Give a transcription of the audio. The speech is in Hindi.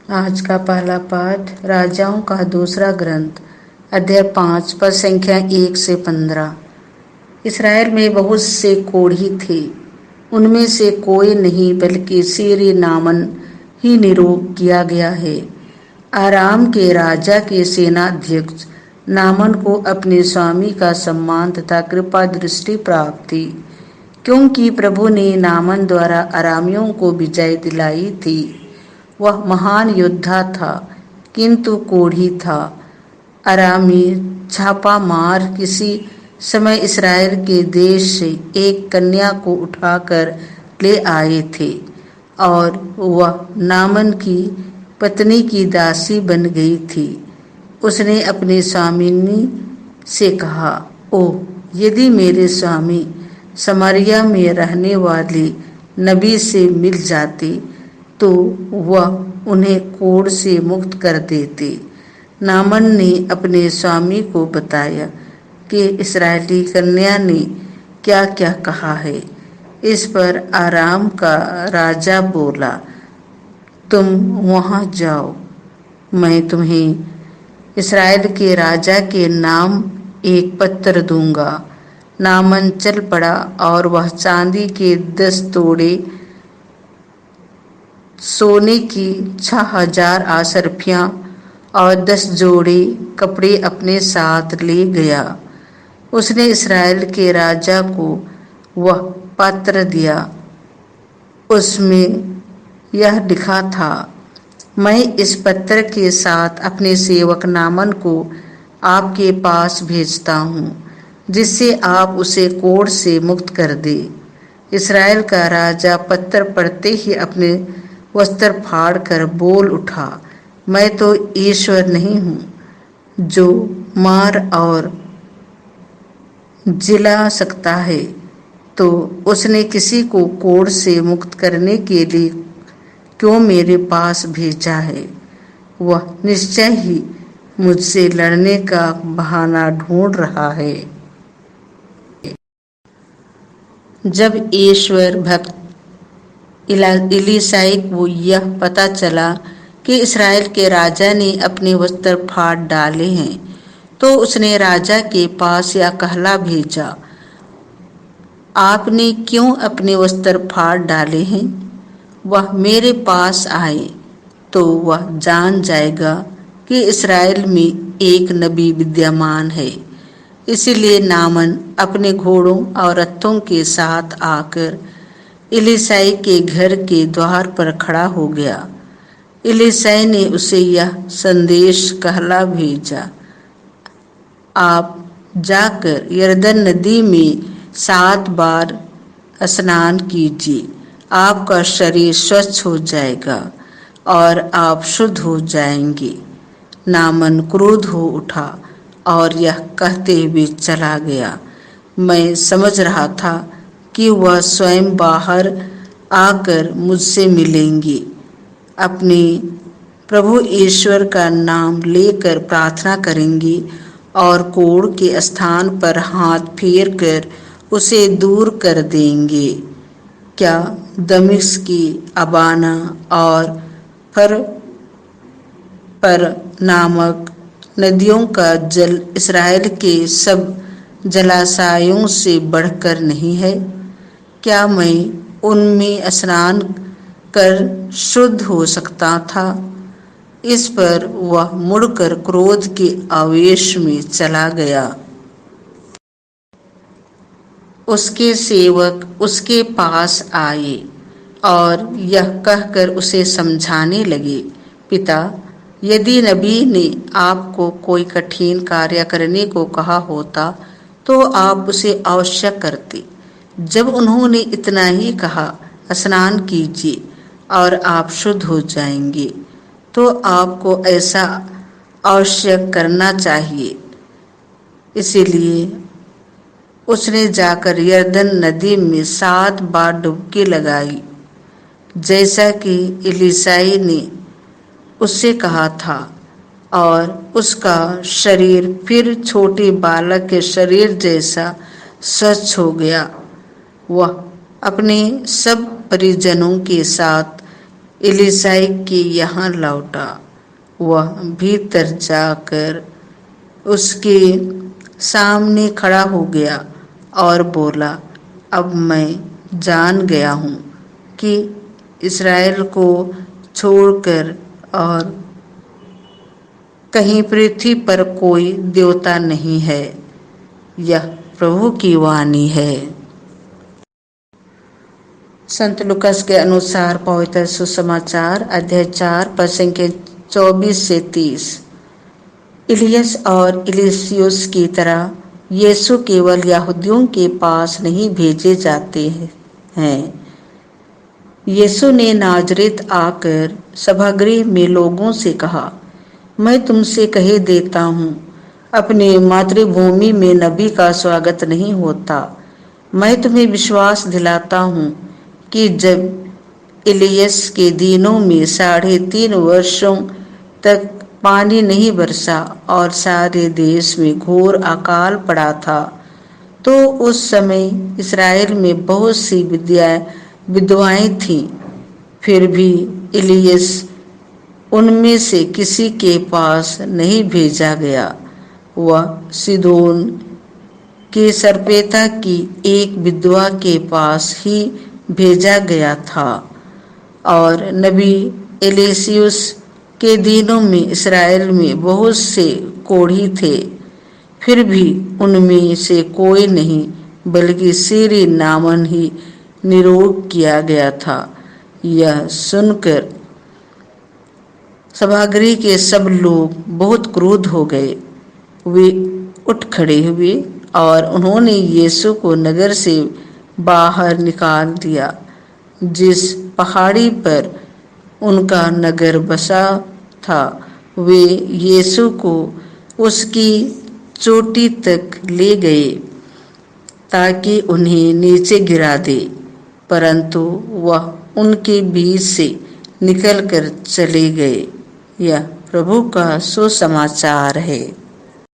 आज का पहला पाठ राजाओं का दूसरा ग्रंथ अध्याय 5 पद संख्या 1 से 15। इसराइल में बहुत से कोढ़ी थे, उनमें से कोई नहीं बल्कि सीरी नामन ही निरोग किया गया है। आराम के राजा के सेनाध्यक्ष नामन को अपने स्वामी का सम्मान तथा कृपा दृष्टि प्राप्त थी, क्योंकि प्रभु ने नामन द्वारा अरामियों को विजय दिलाई थी। वह महान योद्धा था, किंतु कोढ़ी था। अरामी छापा मार किसी समय इसराइल के देश से एक कन्या को उठाकर ले आए थे, और वह नामन की पत्नी की दासी बन गई थी। उसने अपने स्वामिनी से कहा, ओह, यदि मेरे स्वामी समारिया में रहने वाले नबी से मिल जाते तो वह उन्हें कोढ़ से मुक्त कर देते। नामन ने अपने स्वामी को बताया कि इसराइली कन्या ने क्या क्या कहा है। इस पर आराम का राजा बोला, तुम वहां जाओ, मैं तुम्हें इसराइल के राजा के नाम एक पत्र दूंगा। नामन चल पड़ा और वह चांदी के 10 तोड़े सोने की 6000 आसरफियां और 10 जोड़े कपड़े अपने साथ ले गया। उसने इसराइल के राजा को वह पत्र दिया। उसमें यह लिखा था, मैं इस पत्र के साथ अपने सेवक नामन को आपके पास भेजता हूँ, जिससे आप उसे कोढ़ से मुक्त कर दे। इसराइल का राजा पत्र पढ़ते ही अपने वस्त्र फाड़ कर बोल उठा, मैं तो ईश्वर नहीं हूँ जो मार और जिला सकता है, तो उसने किसी को कोढ़ से मुक्त करने के लिए क्यों मेरे पास भेजा है। वह निश्चय ही मुझसे लड़ने का बहाना ढूंढ रहा है। जब ईश्वर भक्त इलीसाई को यह पता चला कि इसराइल के राजा ने अपने वस्त्र फाड़ डाले हैं, तो उसने राजा के पास यह कहला भेजा, आपने क्यों अपने वस्त्र फाड़ डाले हैं? वह मेरे पास आए तो वह जान जाएगा कि इसराइल में एक नबी विद्यमान है। इसीलिए नामन अपने घोड़ों और रथों के साथ आकर इलीसाई के घर के द्वार पर खड़ा हो गया। इलीसाई ने उसे यह संदेश कहला भेजा, आप जाकर यरदन नदी में 7 बार स्नान कीजिए, आपका शरीर स्वच्छ हो जाएगा और आप शुद्ध हो जाएंगे। नामन क्रोध हो उठा और यह कहते हुए चला गया। मैं समझ रहा था कि वह स्वयं बाहर आकर मुझसे मिलेंगे, अपने प्रभु ईश्वर का नाम लेकर प्रार्थना करेंगे और कोढ़ के स्थान पर हाथ फेर कर उसे दूर कर देंगे। क्या दमिश्क की अबाना और पर नामक नदियों का जल इसराइल के सब जलाशयों से बढ़कर नहीं है? क्या मैं उनमें स्नान कर शुद्ध हो सकता था? इस पर वह मुड़कर क्रोध के आवेश में चला गया। उसके सेवक उसके पास आए और यह कहकर उसे समझाने लगे, पिता, यदि नबी ने आपको कोई कठिन कार्य करने को कहा होता तो आप उसे अवश्य करते। जब उन्होंने इतना ही कहा, स्नान कीजिए और आप शुद्ध हो जाएंगे, तो आपको ऐसा अवश्य करना चाहिए। इसीलिए उसने जाकर यरदन नदी में 7 बार डुबकी लगाई, जैसा कि इलीसाई ने उससे कहा था, और उसका शरीर फिर छोटे बालक के शरीर जैसा स्वच्छ हो गया। वह अपने सब परिजनों के साथ एलीसाई के यहाँ लौटा। वह भीतर जाकर उसके सामने खड़ा हो गया और बोला, अब मैं जान गया हूँ कि इस्राएल को छोड़कर और कहीं पृथ्वी पर कोई देवता नहीं है। यह प्रभु की वाणी है। संत लुकास के अनुसार पवित्र सुसमाचार अध्याय 4 पद संख्या 24 से 30। इलियस और इलिसियुस की तरह यीशु केवल यहूदियों के पास नहीं भेजे जाते हैं। यीशु ने नाजरेत आकर सभागृह में लोगों से कहा, मैं तुमसे कह देता हूँ, अपने मातृभूमि में नबी का स्वागत नहीं होता। मैं तुम्हें विश्वास दिलाता हूँ कि जब इलियस के दिनों में 3.5 वर्षों तक पानी नहीं बरसा और सारे देश में घोर अकाल पड़ा था, तो उस समय इस्राएल में बहुत सी विधवाएं थीं। फिर भी इलियस उनमें से किसी के पास नहीं भेजा गया। वह सीदोन के सरपेता की एक विधवा के पास ही भेजा गया था। और नबी एलीसियुस के दिनों में इस्राएल में बहुत से कोढ़ी थे, फिर भी उनमें से कोई नहीं बल्कि सीरी नामन ही निरोग किया गया था। यह सुनकर सभागृह के सब लोग बहुत क्रोध हो गए। वे उठ खड़े हुए और उन्होंने यीशु को नगर से बाहर निकाल दिया, जिस पहाड़ी पर उनका नगर बसा था। वे यीशु को उसकी चोटी तक ले गए ताकि उन्हें नीचे गिरा दे, परंतु वह उनके बीच से निकलकर चले गए। यह प्रभु का सुसमाचार है।